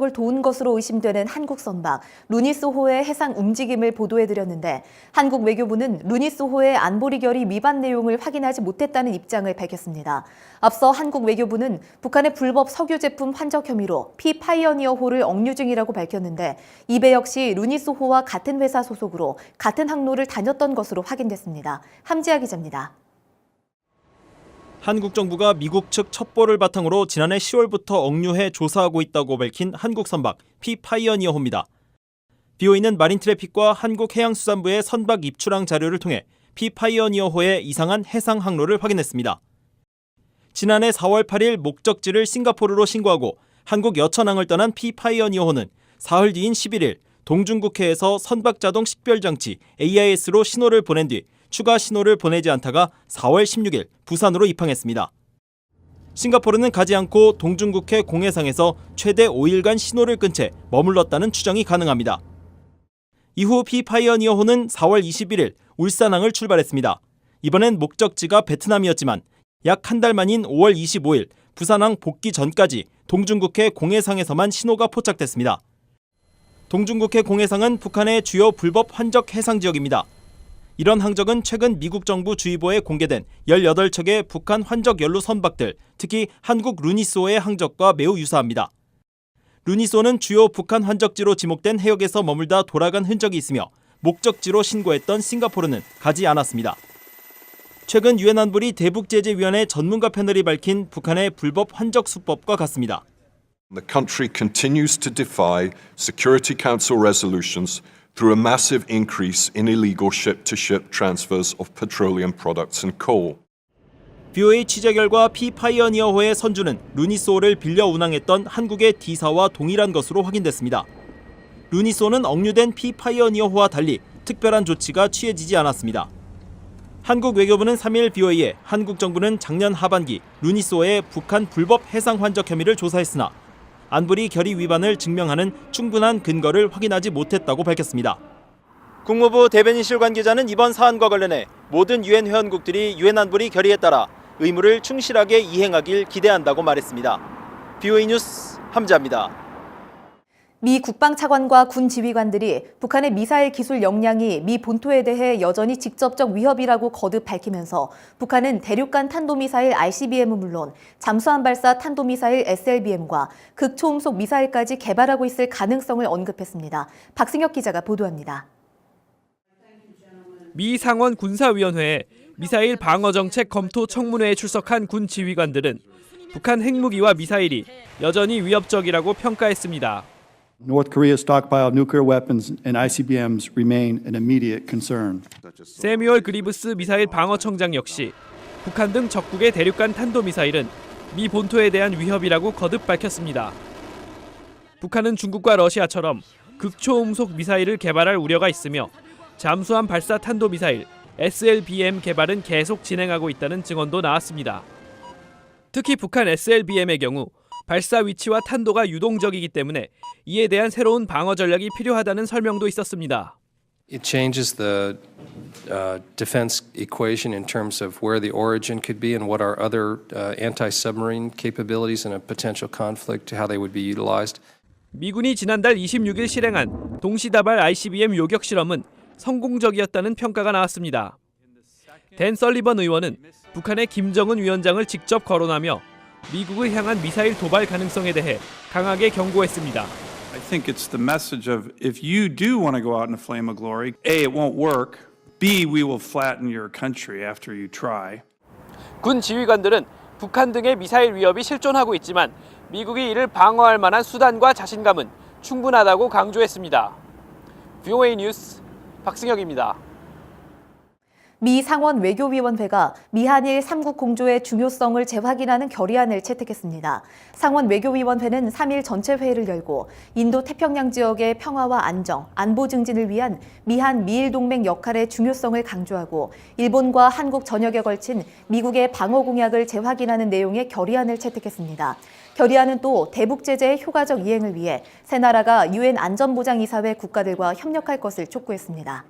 목적을 도운 것으로 의심되는 한국 선박 루니소호의 해상 움직임을 보도해드렸는데 한국 외교부는 루니소호의 안보리 결의 위반 내용을 확인하지 못했다는 입장을 밝혔습니다. 앞서 한국 외교부는 북한의 불법 석유 제품 환적 혐의로 피파이어니어호를 억류 중이라고 밝혔는데 이 배 역시 루니소호와 같은 회사 소속으로 같은 항로를 다녔던 것으로 확인됐습니다. 함지아 기자입니다. 한국 정부가 미국 측 첩보를 바탕으로 지난해 10월부터 억류해 조사하고 있다고 밝힌 한국 선박 피파이어니어호입니다. BOE는 마린트래픽과 한국해양수산부의 선박 입출항 자료를 통해 피파이어니어호의 이상한 해상 항로를 확인했습니다. 지난해 4월 8일 목적지를 싱가포르로 신고하고 한국 여천항을 떠난 피파이어니어호는 사흘 뒤인 11일 동중국해에서 선박자동 식별장치 AIS로 신호를 보낸 뒤 추가 신호를 보내지 않다가 4월 16일 부산으로 입항했습니다. 싱가포르는 가지 않고 동중국해 공해상에서 최대 5일간 신호를 끈 채 머물렀다는 추정이 가능합니다. 이후 피파이어니어호는 4월 21일 울산항을 출발했습니다. 이번엔 목적지가 베트남이었지만 약 한 달 만인 5월 25일 부산항 복귀 전까지 동중국해 공해상에서만 신호가 포착됐습니다. 동중국해 공해상은 북한의 주요 불법 환적 해상 지역입니다. 이런 항적은 최근 미국 정부 주의보에 공개된 18척의 북한 환적 연루 선박들, 특히 한국 루니소의 항적과 매우 유사합니다. 루니소는 주요 북한 환적지로 지목된 해역에서 머물다 돌아간 흔적이 있으며 목적지로 신고했던 싱가포르는 가지 않았습니다. 최근 유엔 안보리 대북제재위원회 전문가 패널이 밝힌 북한의 불법 환적 수법과 같습니다. The country continues to defy Security Council resolutions through a massive increase in illegal ship-to-ship transfers of petroleum products and coal. BOA 취재 결과 피파이어니어호의 선주는 루니소를 빌려 운항했던 한국의 D사와 동일한 것으로 확인됐습니다. 루니소는 억류된 피파이어니어호와 달리 특별한 조치가 취해지지 않았습니다. 한국 외교부는 3일 BOA에 한국 정부는 작년 하반기 루니소의 북한 불법 해상 환적 혐의를 조사했으나 안보리 결의 위반을 증명하는 충분한 근거를 확인하지 못했다고 밝혔습니다. 국무부 대변인실 관계자는 이번 사안과 관련해 모든 유엔 회원국들이 유엔 안보리 결의에 따라 의무를 충실하게 이행하길 기대한다고 말했습니다. BOA 뉴스 함지아입니다. 미 국방차관과 군 지휘관들이 북한의 미사일 기술 역량이 미 본토에 대해 여전히 직접적 위협이라고 거듭 밝히면서 북한은 대륙간 탄도미사일 ICBM은 물론 잠수함 발사 탄도미사일 SLBM과 극초음속 미사일까지 개발하고 있을 가능성을 언급했습니다. 박승혁 기자가 보도합니다. 미 상원 군사위원회에 미사일 방어정책 검토 청문회에 출석한 군 지휘관들은 북한 핵무기와 미사일이 여전히 위협적이라고 평가했습니다. North Korea's stockpile of nuclear weapons and ICBMs remain an immediate concern. 세뮤얼 그리브스 미사일 방어청장 역시 북한 등 적국의 대륙간 탄도미사일은 미 본토에 대한 위협이라고 거듭 밝혔습니다. 북한은 중국과 러시아처럼 극초음속 미사일을 개발할 우려가 있으며 잠수함 발사 탄도미사일 SLBM 개발은 계속 진행하고 있다는 증언도 나왔습니다. 특히 북한 SLBM의 경우 발사 위치와 탄도가 유동적이기 때문에 이에 대한 새로운 방어 전략이 필요하다는 설명도 있었습니다. It changes the defense equation in terms of where the origin could be and what our other anti-submarine capabilities in a potential conflict, how they would be utilized. 미군이 지난달 26일 실행한 동시다발 ICBM 요격 실험은 성공적이었다는 평가가 나왔습니다. 댄 설리번 의원은 북한의 김정은 위원장을 직접 거론하며 미국을 향한 미사일 도발 가능성에 대해 강하게 경고했습니다. I think it's the message of if you do want to go out in a flame of glory, A, it won't work, B, we will flatten your country after you try. 군 지휘관들은 북한 등의 미사일 위협이 실존하고 있지만 미국이 이를 방어할 만한 수단과 자신감은 충분하다고 강조했습니다. BOA 뉴스 박승혁입니다. 미 상원 외교위원회가 미한일 3국 공조의 중요성을 재확인하는 결의안을 채택했습니다. 상원 외교위원회는 3일 전체 회의를 열고 인도 태평양 지역의 평화와 안정, 안보 증진을 위한 미한 미일 동맹 역할의 중요성을 강조하고 일본과 한국 전역에 걸친 미국의 방어 공약을 재확인하는 내용의 결의안을 채택했습니다. 결의안은 또 대북 제재의 효과적 이행을 위해 세 나라가 유엔 안전보장이사회 국가들과 협력할 것을 촉구했습니다.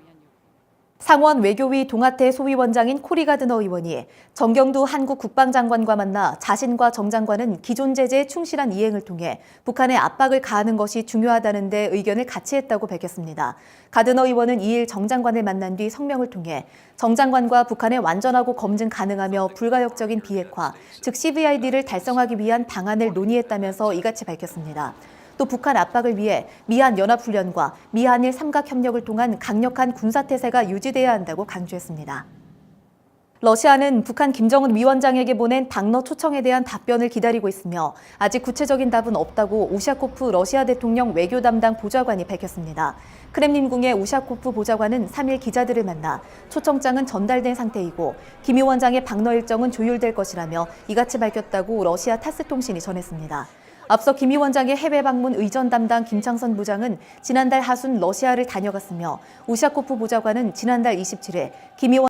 상원 외교위 동아태 소위원장인 코리 가드너 의원이 정경두 한국 국방장관과 만나 자신과 정 장관은 기존 제재의 충실한 이행을 통해 북한에 압박을 가하는 것이 중요하다는 데 의견을 같이 했다고 밝혔습니다. 가드너 의원은 2일 정 장관을 만난 뒤 성명을 통해 정 장관과 북한의 완전하고 검증 가능하며 불가역적인 비핵화, 즉 CVID를 달성하기 위한 방안을 논의했다면서 이같이 밝혔습니다. 또 북한 압박을 위해 미한 연합훈련과 미한일 삼각협력을 통한 강력한 군사태세가 유지돼야 한다고 강조했습니다. 러시아는 북한 김정은 위원장에게 보낸 당러 초청에 대한 답변을 기다리고 있으며 아직 구체적인 답은 없다고 우샤코프 러시아 대통령 외교 담당 보좌관이 밝혔습니다. 크렘린궁의 우샤코프 보좌관은 3일 기자들을 만나 초청장은 전달된 상태이고 김 위원장의 방러 일정은 조율될 것이라며 이같이 밝혔다고 러시아 타스 통신이 전했습니다. 앞서 김 위원장의 해외 방문 의전 담당 김창선 부장은 지난달 하순 러시아를 다녀갔으며 우샤코프 보좌관은 지난달 27일 김 위원